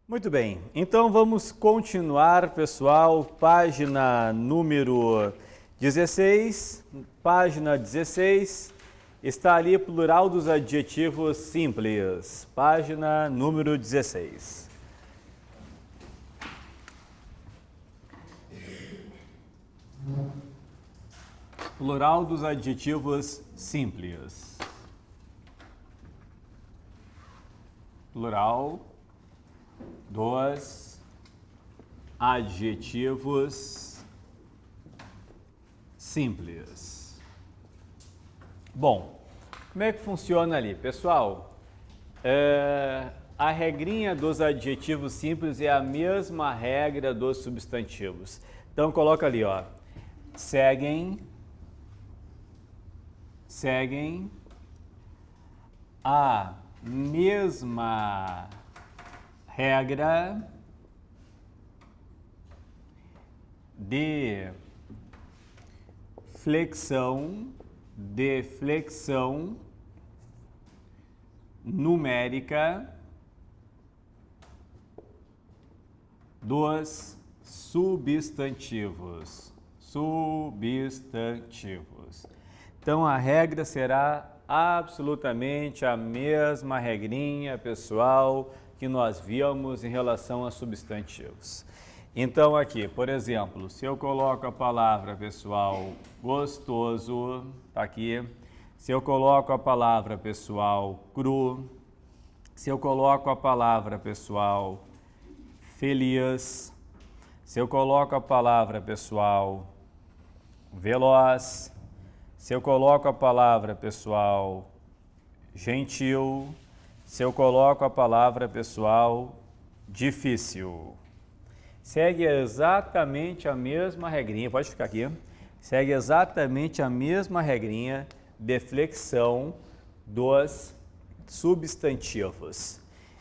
Muito bem, então vamos continuar, pessoal, página número 16, página 16, está ali plural dos adjetivos simples, página número 16. Plural dos adjetivos simples. Plural dos adjetivos simples. Bom, como é que funciona ali? Pessoal, a regrinha dos adjetivos simples é a mesma regra dos substantivos. Então, coloca ali, ó, seguem a mesma regra de flexão numérica dos substantivos. Então, a regra será absolutamente a mesma regrinha, pessoal, que nós vimos em relação a substantivos. Então, aqui, por exemplo, se eu coloco a palavra, pessoal, gostoso, tá aqui. Se eu coloco a palavra, pessoal, cru. Se eu coloco a palavra, pessoal, feliz. Se eu coloco a palavra, pessoal, veloz. Se eu coloco a palavra, pessoal, gentil. Se eu coloco a palavra, pessoal, difícil. Segue exatamente a mesma regrinha, pode ficar aqui. Segue exatamente a mesma regrinha de flexão dos substantivos.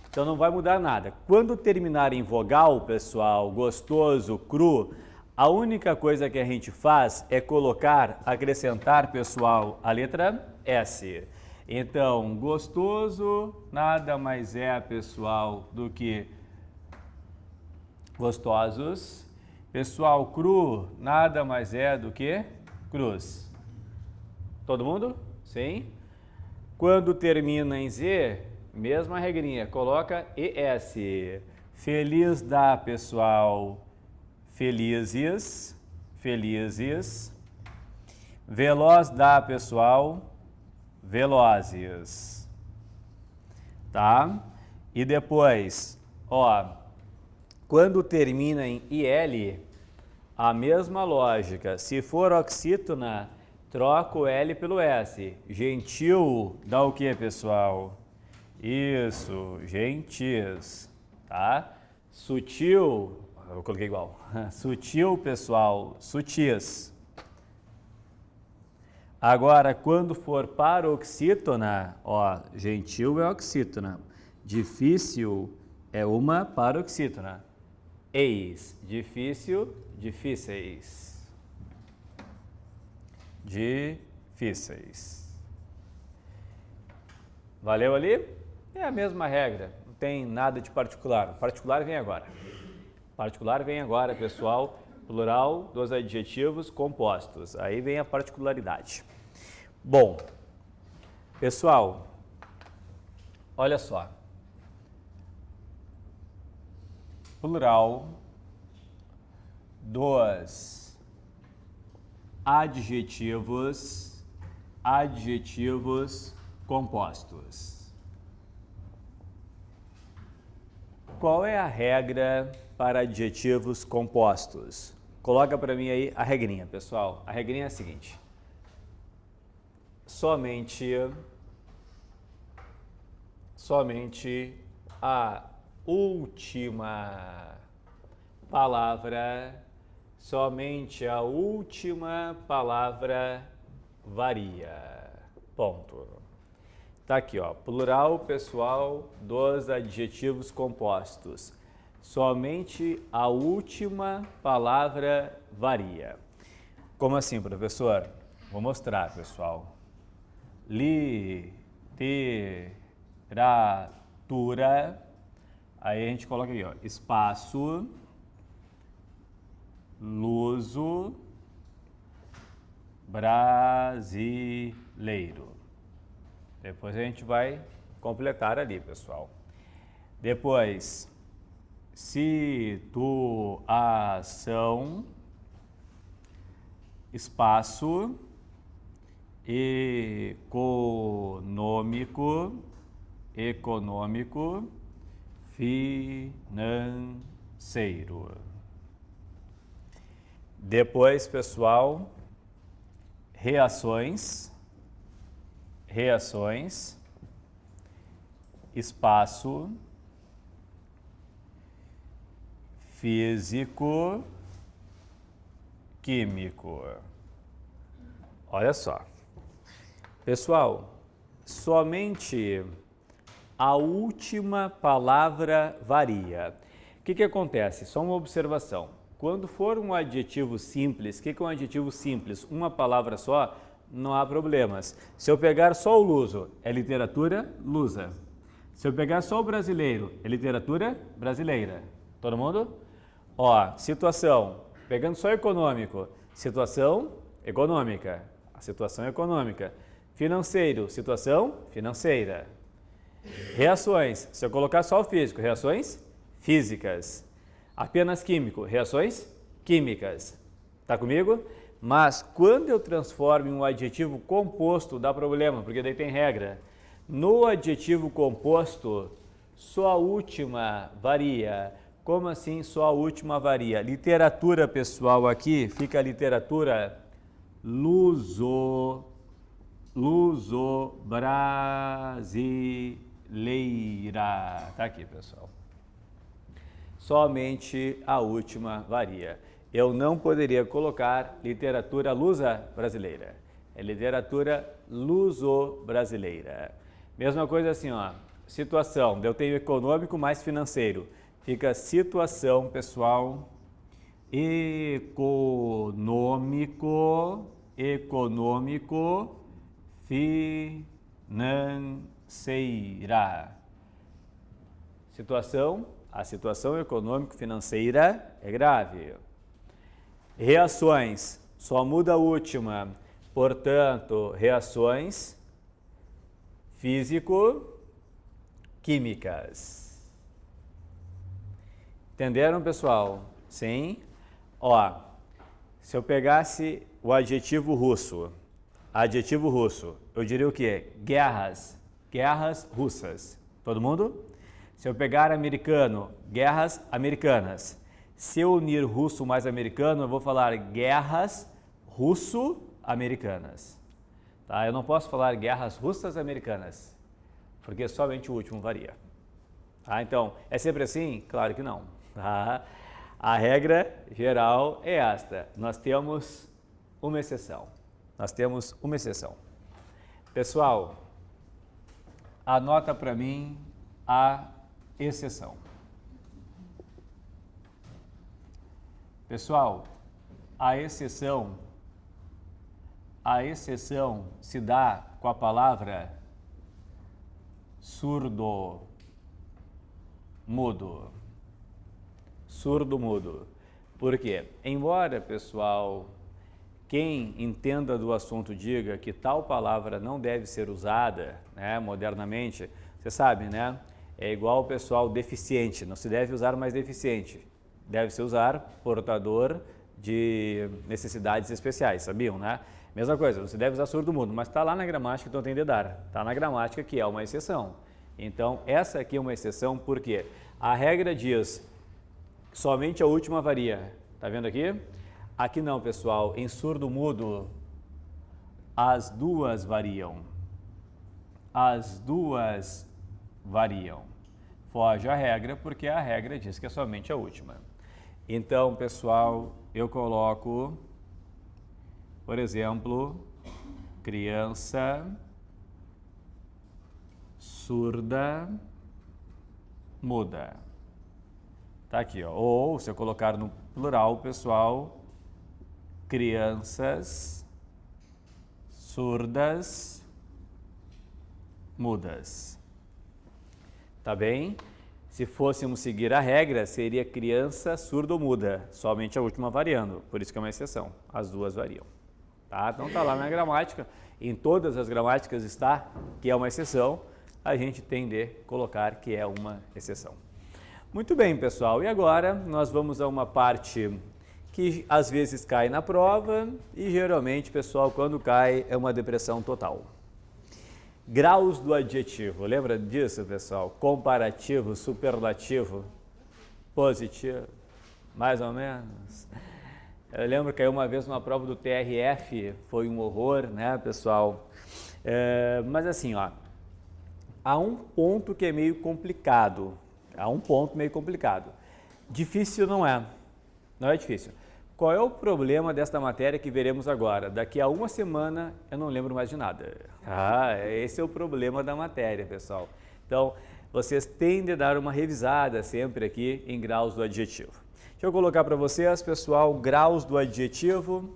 Então não vai mudar nada. Quando terminar em vogal, pessoal, gostoso, cru, a única coisa que a gente faz é acrescentar, pessoal, a letra S. Então, gostoso nada mais é, pessoal, do que gostosos. Pessoal, cru nada mais é do que cruz. Todo mundo? Sim? Quando termina em Z, mesma regrinha, coloca ES. Feliz dá, pessoal, felizes. Veloz dá, pessoal, velozes. Tá? E depois, ó, quando termina em IL, a mesma lógica. Se for oxítona, troca o L pelo S. Gentil dá o que, pessoal? Isso, gentis, tá? Sutil, eu coloquei igual. Sutil, pessoal, sutis. Agora, quando for paroxítona, ó, gentil é oxítona, difícil é uma paroxítona. Eis, difícil, difíceis. Valeu ali? É a mesma regra, não tem nada de particular. Particular vem agora. Particular vem agora, pessoal, plural dos adjetivos compostos. Aí vem a particularidade. Bom, pessoal, olha só. Plural dos adjetivos compostos. Qual é a regra para adjetivos compostos? Coloca para mim aí a regrinha, pessoal. A regrinha é a seguinte: somente a última palavra, varia. Ponto. Tá aqui, ó, plural, pessoal, dos adjetivos compostos. Somente a última palavra varia. Como assim, professor? Vou mostrar, pessoal. Literatura, Aí a gente coloca aqui, ó, espaço, luso, brasileiro. Depois a gente vai completar ali, pessoal. Depois, situação, espaço, econômico, financeiro. Depois, pessoal, reações, espaço, físico, químico. Olha só. Pessoal, somente a última palavra varia. O que acontece? Só uma observação. Quando for um adjetivo simples, o que é um adjetivo simples? Uma palavra só, não há problemas. Se eu pegar só o luso, é literatura lusa. Se eu pegar só o brasileiro, é literatura brasileira. Todo mundo? Ó, situação, pegando só econômico, situação econômica, a situação econômica. Financeiro, situação financeira. Reações, se eu colocar só o físico, reações físicas. Apenas químico, reações químicas. Tá comigo? Mas quando eu transformo em um adjetivo composto, dá problema, porque daí tem regra. No adjetivo composto, só a última varia. Como assim só a última varia? Literatura, pessoal, aqui fica a literatura luso-brasileira. Tá aqui, pessoal. Somente a última varia. Eu não poderia colocar literatura lusa-brasileira. É literatura luso-brasileira. Mesma coisa assim, ó. Situação, eu tenho econômico mais financeiro. Fica situação, pessoal, econômico, financeira. Situação, a situação econômico-financeira é grave. Reações, só muda a última. Portanto, reações físico-químicas. Entenderam, pessoal? Sim? Ó, se eu pegasse o adjetivo russo, eu diria o quê? Guerras russas. Todo mundo? Se eu pegar americano, guerras americanas. Se eu unir russo mais americano, eu vou falar guerras russo-americanas. Tá? Eu não posso falar guerras russas americanas, porque somente o último varia. Tá? Então, é sempre assim? Claro que não. Tá? A regra geral é esta. Nós temos uma exceção. Pessoal, anota para mim a exceção. Pessoal, a exceção se dá com a palavra surdo, mudo. Surdo-mudo. Por quê? Embora, pessoal, quem entenda do assunto diga que tal palavra não deve ser usada, né, modernamente, você sabe, né? É igual o pessoal deficiente, não se deve usar mais deficiente. Deve-se usar portador de necessidades especiais, sabiam, né? Mesma coisa, não se deve usar surdo-mudo, mas está lá na gramática, então tem de dar. Está na gramática que é uma exceção. Então, essa aqui é uma exceção porque a regra diz somente a última varia. Tá vendo aqui? Aqui não, pessoal. Em surdo-mudo, as duas variam. Foge a regra, porque a regra diz que é somente a última. Então, pessoal, eu coloco, por exemplo, criança surda muda. Tá aqui, ó. Ou, se eu colocar no plural, pessoal, crianças surdas mudas. Tá bem? Se fôssemos seguir a regra, seria criança surdo-muda, somente a última variando, por isso que é uma exceção, as duas variam. Tá? Então está lá na gramática, em todas as gramáticas está que é uma exceção, a gente tem de colocar que é uma exceção. Muito bem, pessoal, e agora nós vamos a uma parte que às vezes cai na prova e geralmente, pessoal, quando cai é uma depressão total. Graus do adjetivo, lembra disso, pessoal? Comparativo, superlativo, positivo, mais ou menos. Eu lembro que caiu uma vez numa prova do TRF, foi um horror, né, pessoal? Mas assim, ó, há um ponto que é meio complicado, Difícil não é difícil. Qual é o problema desta matéria que veremos agora? Daqui a uma semana eu não lembro mais de nada. Esse é o problema da matéria, pessoal. Então, vocês têm de dar uma revisada sempre aqui em graus do adjetivo. Deixa eu colocar para vocês, pessoal, graus do adjetivo.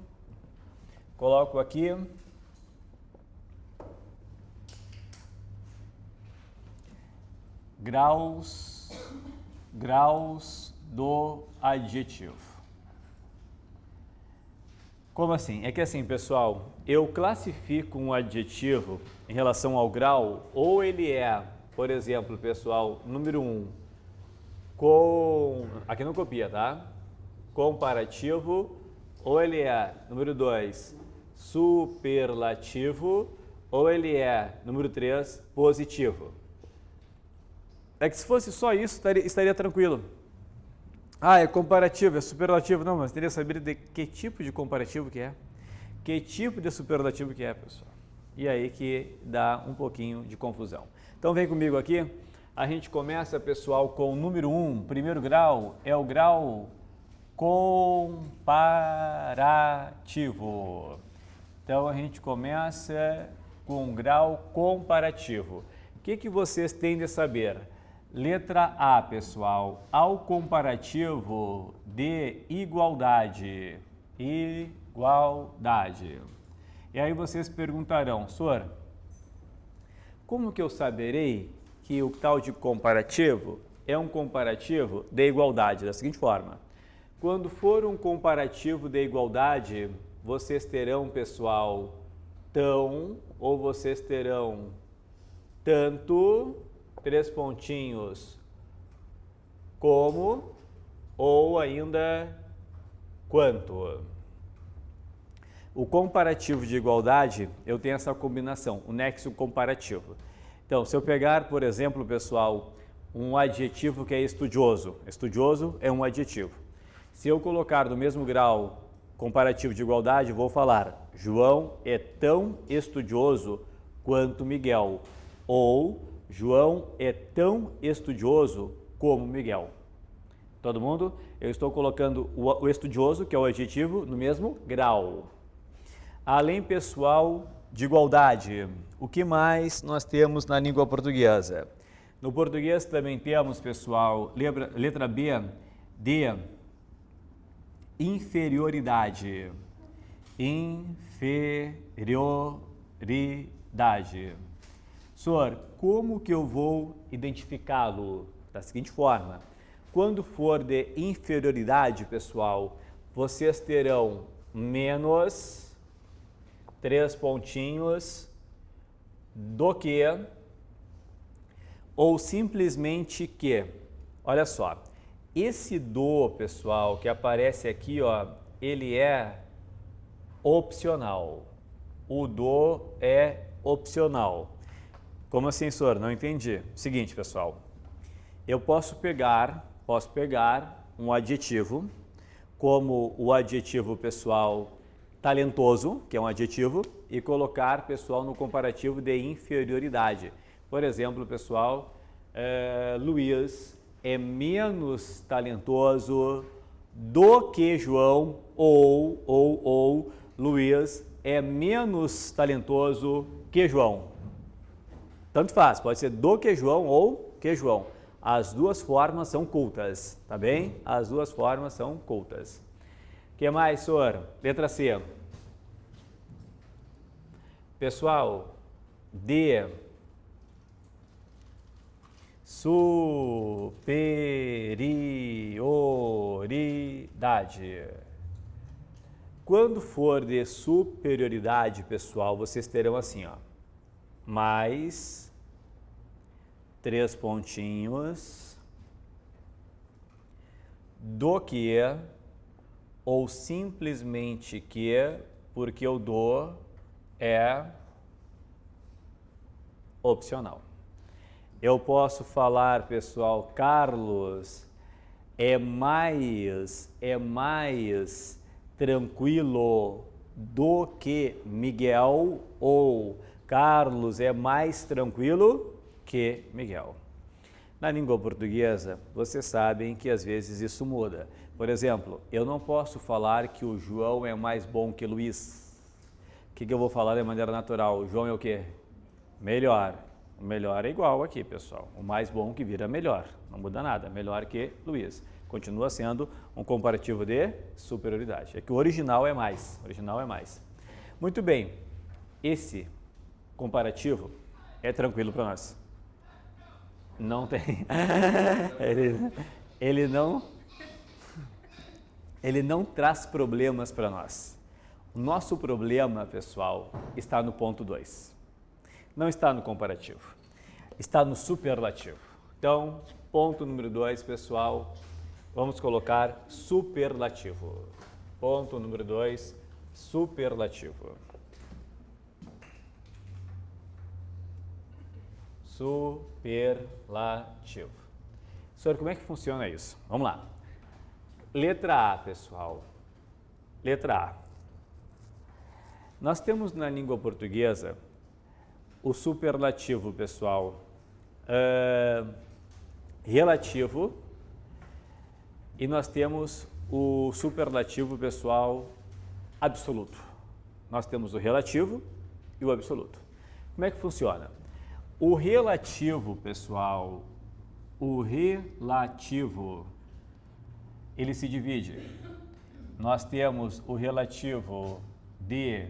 Coloco aqui. Graus do adjetivo. Como assim? É que assim, pessoal, eu classifico um adjetivo em relação ao grau, ou ele é, por exemplo, pessoal, número 1, aqui não copia, tá? Comparativo, ou ele é, número 2, superlativo, ou ele é, número 3, positivo. É que se fosse só isso, estaria tranquilo. É comparativo, é superlativo. Não, mas teria que saber de que tipo de comparativo que é. Que tipo de superlativo que é, pessoal. E aí que dá um pouquinho de confusão. Então vem comigo aqui. A gente começa, pessoal, com o número 1. Primeiro grau é o grau comparativo. Então a gente começa com o grau comparativo. O que vocês têm de saber? Letra A, pessoal, ao comparativo de igualdade. Igualdade. E aí vocês perguntarão, senhor, como que eu saberei que o tal de comparativo é um comparativo de igualdade? Da seguinte forma, quando for um comparativo de igualdade, vocês terão, pessoal, tão, ou vocês terão tanto, 3 pontinhos, como, ou ainda quanto. O comparativo de igualdade, eu tenho essa combinação, o nexo comparativo. Então, se eu pegar, por exemplo, pessoal, um adjetivo que é estudioso. Estudioso é um adjetivo. Se eu colocar no mesmo grau comparativo de igualdade, vou falar, João é tão estudioso quanto Miguel. Ou, João é tão estudioso como Miguel. Todo mundo? Eu estou colocando o estudioso, que é o adjetivo, no mesmo grau. Além, pessoal, de igualdade, o que mais nós temos na língua portuguesa? No português também temos, pessoal, letra B, de inferioridade. Inferioridade. Senhor, como que eu vou identificá-lo? Da seguinte forma, quando for de inferioridade, pessoal, vocês terão menos 3 pontinhos do que, ou simplesmente que. Olha só, esse do, pessoal, que aparece aqui, ó, ele é opcional. O do é opcional. Como assim, senhor? Não entendi. Seguinte, pessoal, eu posso pegar um adjetivo, como o adjetivo, pessoal, talentoso, que é um adjetivo, e colocar, pessoal, no comparativo de inferioridade. Por exemplo, pessoal, Luiz é menos talentoso do que João, ou Luiz é menos talentoso que João. Tanto faz, pode ser do que João ou que João. As duas formas são cultas, tá bem? As duas formas são cultas. O que mais, senhor? Letra C. Pessoal, D. superioridade. Quando for de superioridade, pessoal, vocês terão assim, ó, mais 3 pontinhos do que ou simplesmente que, porque o do é opcional. Eu posso falar, pessoal, Carlos é mais tranquilo do que Miguel, ou Carlos é mais tranquilo que Miguel. Na língua portuguesa, vocês sabem que às vezes isso muda. Por exemplo, eu não posso falar que o João é mais bom que Luiz. O que eu vou falar de maneira natural? O João é o quê? Melhor. O melhor é igual aqui, pessoal. O mais bom que vira melhor. Não muda nada. Melhor que Luiz. Continua sendo um comparativo de superioridade. É que o original é mais. O original é mais. Muito bem. Esse comparativo é tranquilo para nós. Não tem. Ele não traz problemas para nós. O nosso problema, pessoal, está no ponto 2. Não está no comparativo. Está no superlativo. Então, ponto número 2, pessoal, vamos colocar superlativo. Ponto número 2, superlativo. Superlativo. Senhor, como é que funciona isso? Vamos lá. Letra A, pessoal. Letra A. Nós temos na língua portuguesa o superlativo, pessoal, relativo, e nós temos o superlativo, pessoal, absoluto. Nós temos o relativo e o absoluto. Como é que funciona? O relativo, pessoal, o relativo, ele se divide. Nós temos o relativo de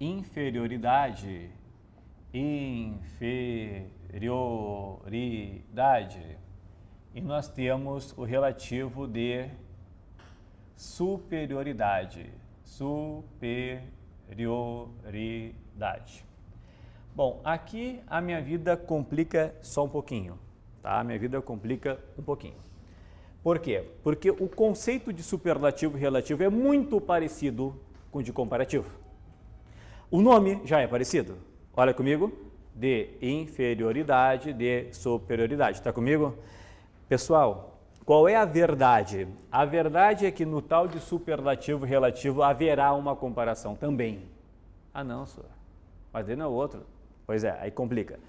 inferioridade, e nós temos o relativo de superioridade. Bom, aqui a minha vida complica só um pouquinho, tá? A minha vida complica um pouquinho. Por quê? Porque o conceito de superlativo e relativo é muito parecido com o de comparativo. O nome já é parecido. Olha comigo, de inferioridade, de superioridade. Está comigo? Pessoal, qual é a verdade? A verdade é que no tal de superlativo e relativo haverá uma comparação também. Ah não, senhor, mas ele não é o outro. Pois é, aí complica.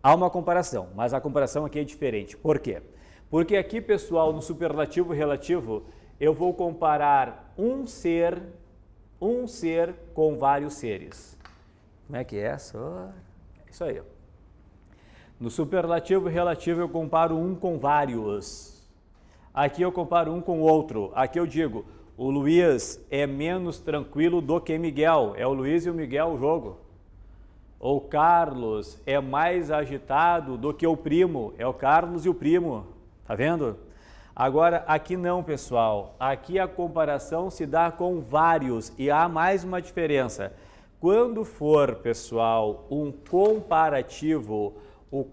Há uma comparação, mas a comparação aqui é diferente. Por quê? Porque aqui, pessoal, no superlativo e relativo, eu vou comparar um ser com vários seres. Como é que é, senhor? Isso aí. No superlativo e relativo eu comparo um com vários. Aqui eu comparo um com o outro. Aqui eu digo, o Luiz é menos tranquilo do que Miguel. É o Luiz e o Miguel o jogo. Ou Carlos é mais agitado do que o primo. É o Carlos e o primo. Tá vendo? Agora, aqui não, pessoal. Aqui a comparação se dá com vários e há mais uma diferença. Quando for, pessoal, um comparativo, o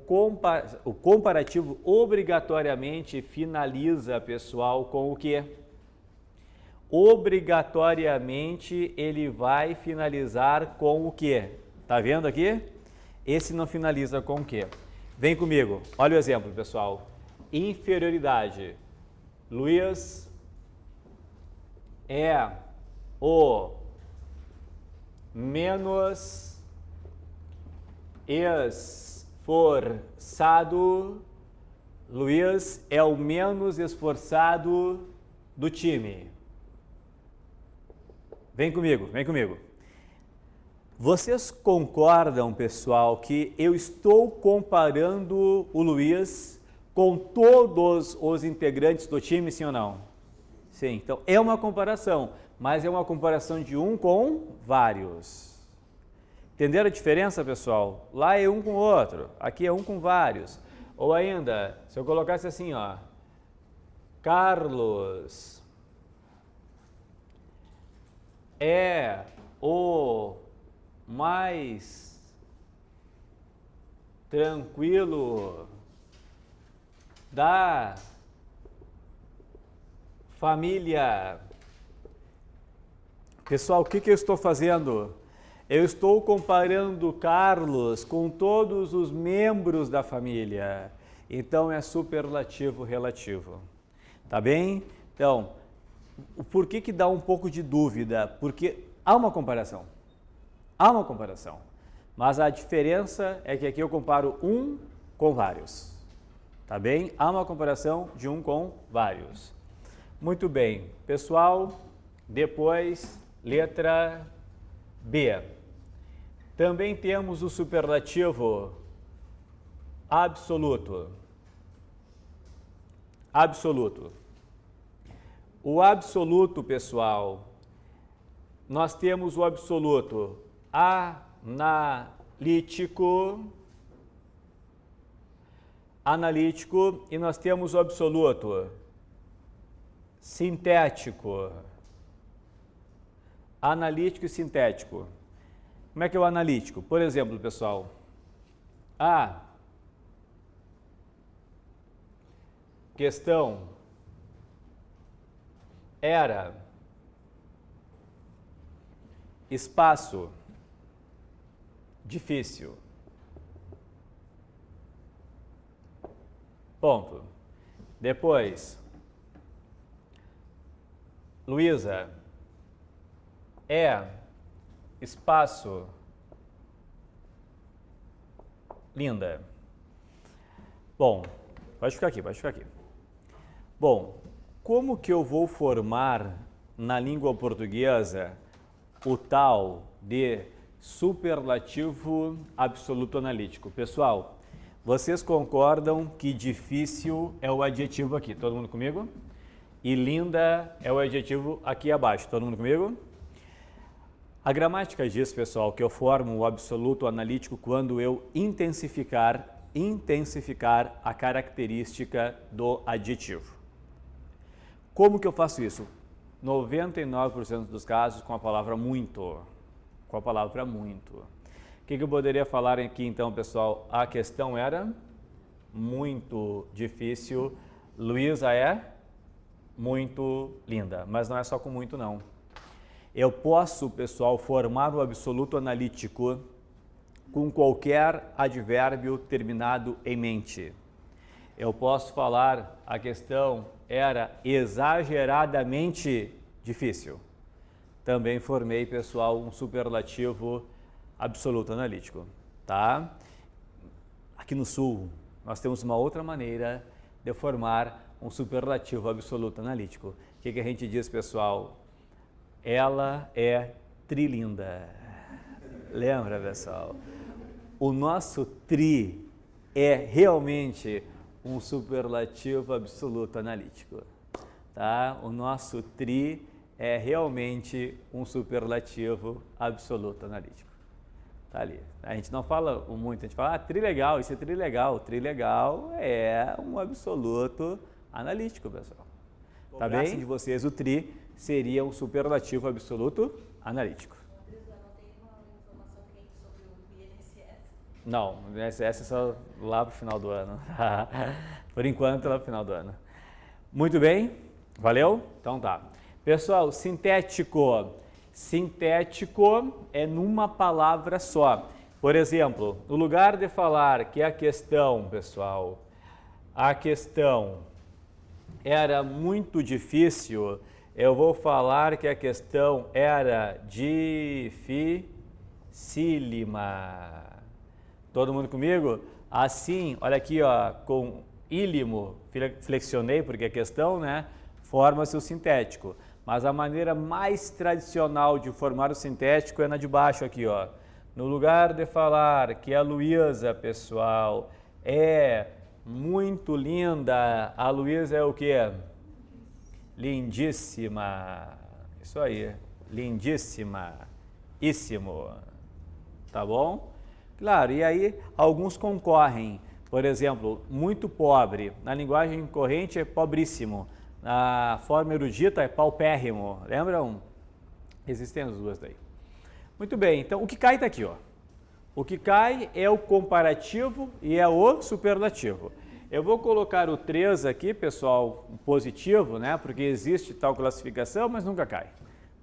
comparativo obrigatoriamente finaliza, pessoal, com o quê? Obrigatoriamente ele vai finalizar com o quê? Tá vendo aqui? Esse não finaliza com o quê? Vem comigo, olha o exemplo, pessoal. Inferioridade. Luiz é o menos esforçado. Luiz é o menos esforçado do time. Vem comigo, vem comigo. Vocês concordam, pessoal, que eu estou comparando o Luiz com todos os integrantes do time, sim ou não? Sim, então é uma comparação, mas é uma comparação de um com vários. Entenderam a diferença, pessoal? Lá é um com o outro, aqui é um com vários. Ou ainda, se eu colocasse assim, ó, Carlos é o mais tranquilo da família. Pessoal, o que eu estou fazendo? Eu estou comparando Carlos com todos os membros da família. Então é superlativo relativo. Tá bem? Então, por que dá um pouco de dúvida? Porque há uma comparação. Há uma comparação. Mas a diferença é que aqui eu comparo um com vários. Tá bem? Há uma comparação de um com vários. Muito bem. Pessoal, depois, letra B. Também temos o superlativo absoluto. Absoluto. O absoluto, pessoal, nós temos o absoluto analítico, e nós temos o absoluto sintético. Analítico e sintético. Como é que é o analítico? Por exemplo, pessoal, a questão era espaço difícil. Ponto. Depois, Luísa é espaço linda. Bom, pode ficar aqui, pode ficar aqui. Bom, como que eu vou formar na língua portuguesa o tal de superlativo absoluto analítico? Pessoal, vocês concordam que difícil é o adjetivo aqui? Todo mundo comigo? E linda é o adjetivo aqui abaixo. Todo mundo comigo? A gramática diz, pessoal, que eu formo o absoluto analítico quando eu intensificar a característica do adjetivo. Como que eu faço isso? 99% dos casos com a palavra muito. Com a palavra muito. O que eu poderia falar aqui então, pessoal? A questão era muito difícil. Luísa é muito linda, mas não é só com muito não. Eu posso, pessoal, formar o absoluto analítico com qualquer advérbio terminado em mente. Eu posso falar a questão era exageradamente difícil. Também formei, pessoal, um superlativo absoluto analítico, tá? Aqui no Sul, nós temos uma outra maneira de formar um superlativo absoluto analítico. O que a gente diz, pessoal? Ela é trilinda. Lembra, pessoal? O nosso tri é realmente um superlativo absoluto analítico, tá? O nosso tri é realmente um superlativo absoluto analítico. Tá ali. A gente não fala muito, a gente fala, trilegal, isso é trilegal. O trilegal é um absoluto analítico, pessoal. Tá bem? De vocês, o tri seria um superlativo absoluto analítico. Não tem uma informação quente sobre o INSS? Não, o INSS é só lá para o final do ano. Por enquanto, lá para o final do ano. Muito bem, valeu? Então tá. Pessoal, sintético. Sintético é numa palavra só. Por exemplo, no lugar de falar que a questão, pessoal, a questão era muito difícil, eu vou falar que a questão era dificílima. Todo mundo comigo? Assim, olha aqui, ó, com ílimo, flexionei porque a questão, né, forma-se o sintético. Mas a maneira mais tradicional de formar o sintético é na de baixo aqui, ó. No lugar de falar que a Luísa, pessoal, é muito linda, a Luísa é o quê? Lindíssima. Isso aí, lindíssima. Íssimo. Tá bom? Claro, e aí alguns concorrem. Por exemplo, muito pobre. Na linguagem corrente é pobríssimo. Na forma erudita é paupérrimo. Lembram? Existem as duas daí. Muito bem, então o que cai está aqui, ó. O que cai é o comparativo e é o superlativo. Eu vou colocar o 3 aqui, pessoal, positivo, né? Porque existe tal classificação, mas nunca cai.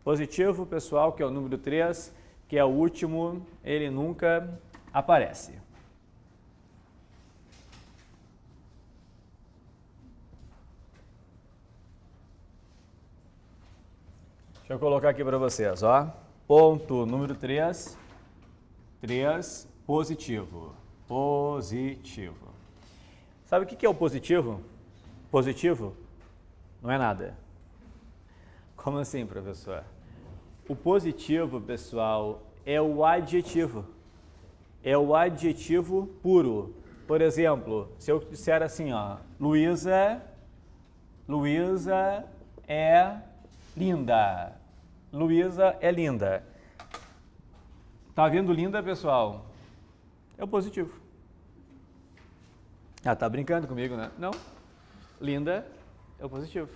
Positivo, pessoal, que é o número 3, que é o último, ele nunca aparece. Deixa eu colocar aqui para vocês, ó. Ponto número 3, 3, positivo. Positivo. Sabe o que é o positivo? Positivo não é nada. Como assim, professor? O positivo, pessoal, é o adjetivo. É o adjetivo puro. Por exemplo, se eu disser assim, ó, Luísa é linda. Luísa é linda. Tá vendo linda, pessoal? É o positivo. Ah, tá brincando comigo, né? Não. Linda é o positivo.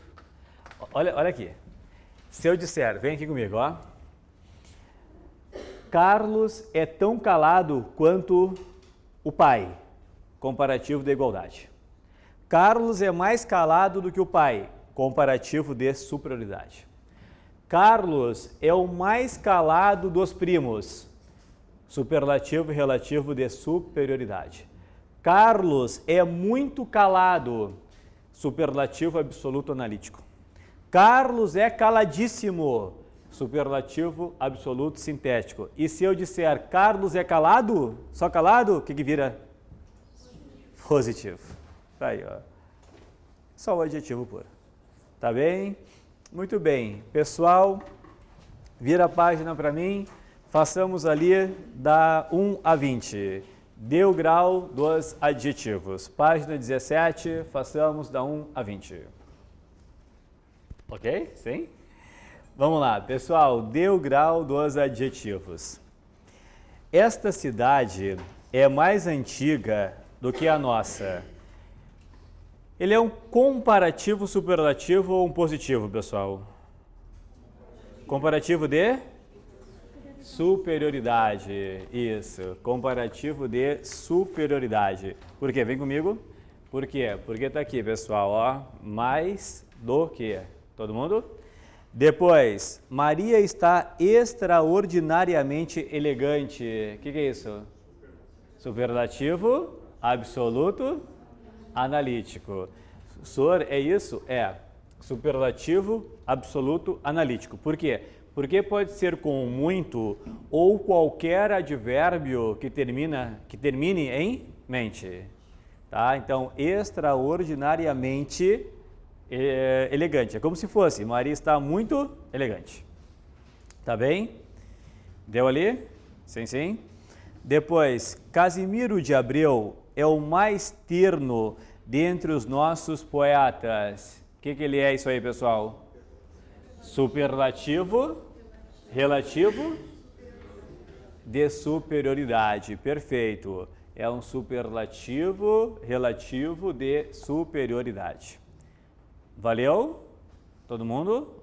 Olha aqui. Se eu disser, vem aqui comigo, ó. Carlos é tão calado quanto o pai. Comparativo da igualdade. Carlos é mais calado do que o pai. Comparativo de superioridade. Carlos é o mais calado dos primos. Superlativo e relativo de superioridade. Carlos é muito calado. Superlativo absoluto analítico. Carlos é caladíssimo. Superlativo absoluto sintético. E se eu disser Carlos é calado, só calado, o que vira? Positivo. Tá aí, ó. Só o adjetivo puro. Tá bem? Muito bem. Pessoal, vira a página para mim. Façamos ali da 1 a 20. Dê o grau dos adjetivos. Página 17, façamos da 1 a 20. Ok? Sim? Vamos lá, pessoal. Dê o grau dos adjetivos. Esta cidade é mais antiga do que a nossa. Ele é um comparativo superlativo ou um positivo, pessoal? Comparativo de superioridade. Isso, comparativo de superioridade. Por quê? Vem comigo. Por quê? Porque está aqui, pessoal, ó, mais do que. Todo mundo? Depois, Maria está extraordinariamente elegante. O que é isso? Superlativo, absoluto, analítico. Sor, é isso? É. Superlativo, absoluto, analítico. Por quê? Porque pode ser com muito ou qualquer advérbio que termine em mente. Tá? Então, extraordinariamente elegante. É como se fosse, Maria está muito elegante. Tá bem? Deu ali? Sim, sim. Depois, Casimiro de Abreu é o mais terno dentre os nossos poetas. O que ele é isso aí, pessoal? Superlativo, relativo, de superioridade. Perfeito. É um superlativo relativo de superioridade. Valeu? Todo mundo?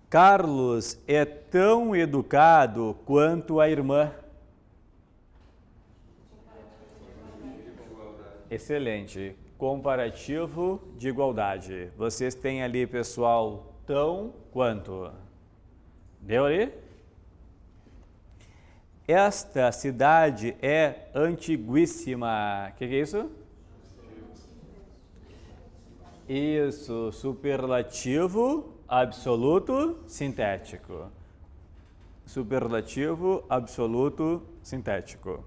Carlos é tão educado quanto a irmã. Excelente. Comparativo de igualdade. Vocês têm ali, pessoal, tão quanto. Deu ali? Esta cidade é antiguíssima. O que é isso? Isso, superlativo, absoluto, sintético. Superlativo, absoluto, sintético.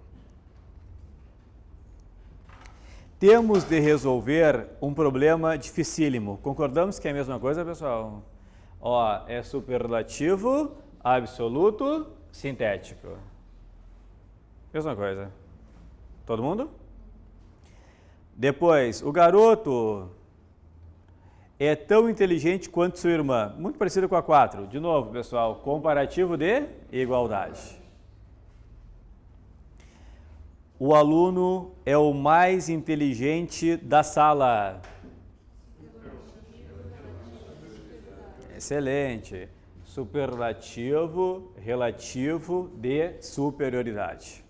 Temos de resolver um problema dificílimo. Concordamos que é a mesma coisa, pessoal? Ó, é superlativo, absoluto, sintético. Mesma coisa. Todo mundo? Depois, o garoto é tão inteligente quanto sua irmã. Muito parecido com a 4. De novo, pessoal, comparativo de igualdade. O aluno é o mais inteligente da sala. Excelente. Superlativo relativo de superioridade.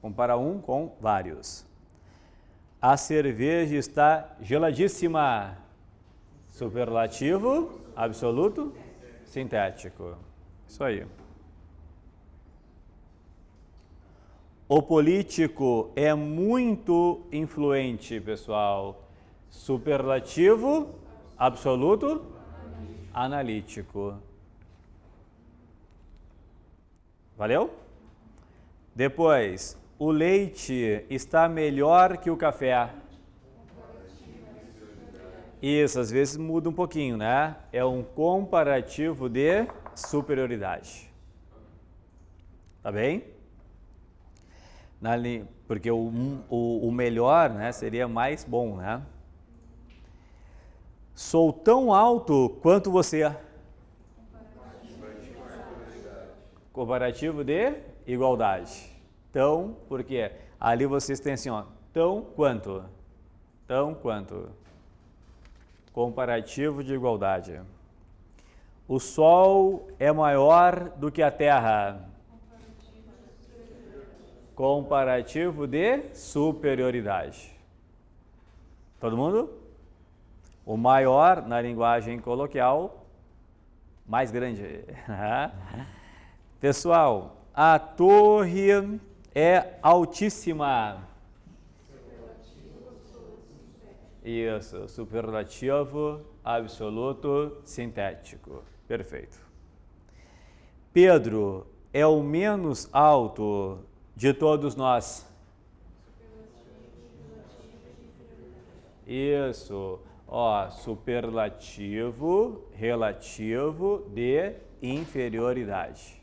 Compara um com vários. A cerveja está geladíssima. Superlativo absoluto sintético. Isso aí. O político é muito influente, pessoal. Superlativo absoluto analítico. Valeu? Depois, o leite está melhor que o café. Isso, às vezes muda um pouquinho, né? É um comparativo de superioridade. Tá bem? Porque o melhor, né, seria mais bom, né? Sou tão alto quanto você. Comparativo de igualdade. Tão, porque ali vocês têm assim, ó, tão quanto. Tão quanto. Comparativo de igualdade. O Sol é maior do que a Terra. Comparativo de superioridade. Todo mundo? O maior, na linguagem coloquial, mais grande. Pessoal, a torre é altíssima. Isso, superlativo, absoluto, sintético. Perfeito. Pedro é o menos alto de todos nós. Isso. Ó, superlativo relativo de inferioridade.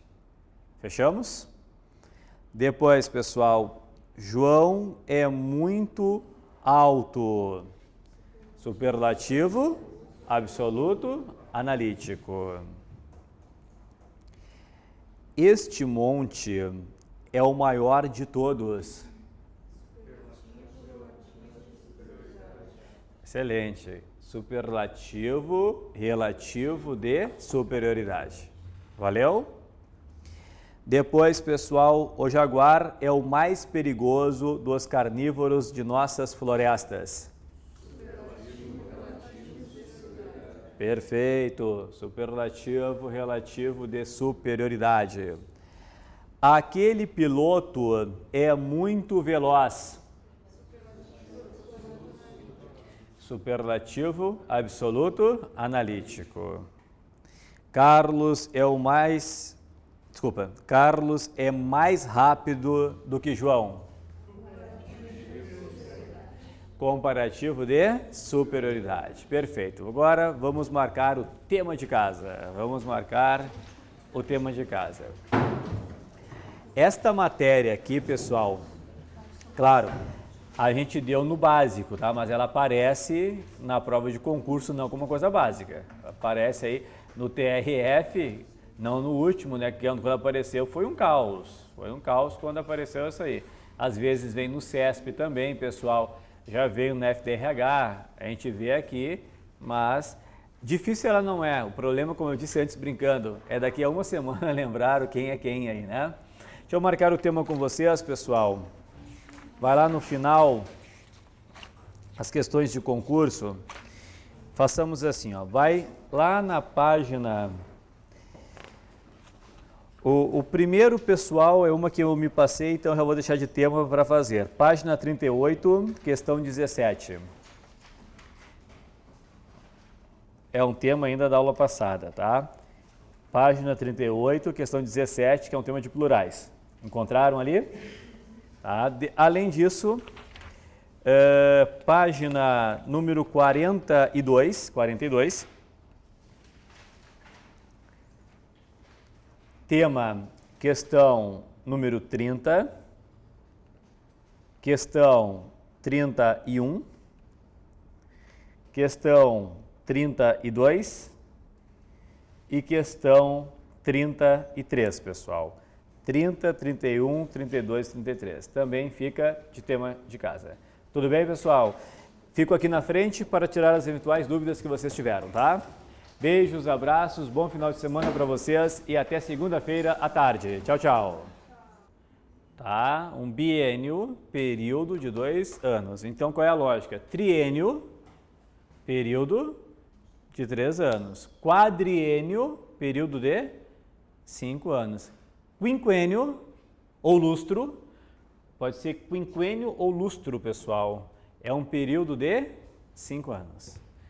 Fechamos? Depois, pessoal, João é muito alto. Superlativo absoluto analítico. Este monte é o maior de todos. Excelente. Superlativo relativo de superioridade. Valeu? Depois, pessoal, o jaguar é o mais perigoso dos carnívoros de nossas florestas. Perfeito. Superlativo relativo de superioridade. Aquele piloto é muito veloz. Superlativo absoluto analítico. Carlos é mais rápido do que João. Comparativo de superioridade. Perfeito. Agora vamos marcar o tema de casa. Esta matéria aqui, pessoal, claro, a gente deu no básico, tá? Mas ela aparece na prova de concurso não como uma coisa básica. Aparece aí no TRF, não no último, né? Que quando apareceu foi um caos. Foi um caos quando apareceu isso aí. Às vezes vem no CESP também, pessoal. Já veio no FDRH, a gente vê aqui, mas difícil ela não é. O problema, como eu disse antes brincando, é daqui a uma semana lembrar o quem é quem aí, né? Deixa eu marcar o tema com vocês, pessoal. Vai lá no final, as questões de concurso. Façamos assim, ó. Vai lá na página... O primeiro, pessoal, é uma que eu me passei, então eu já vou deixar de tema para fazer. Página 38, questão 17. É um tema ainda da aula passada, tá? Página 38, questão 17, que é um tema de plurais. Encontraram ali? Tá? Além disso, página número 42, tema, questão número 30, questão 31, questão 32 e questão 33, pessoal. 30, 31, 32, 33. Também fica de tema de casa. Tudo bem, pessoal? Fico aqui na frente para tirar as eventuais dúvidas que vocês tiveram, tá? Beijos, abraços, bom final de semana para vocês e até segunda-feira à tarde. Tchau, tchau. Tá? Um biênio, período de 2 anos. Então, qual é a lógica? Triênio, período de 3 anos. Quadriênio, período de 5 anos. Quinquênio ou lustro, pode ser quinquênio ou lustro, pessoal. É um período de 5 anos.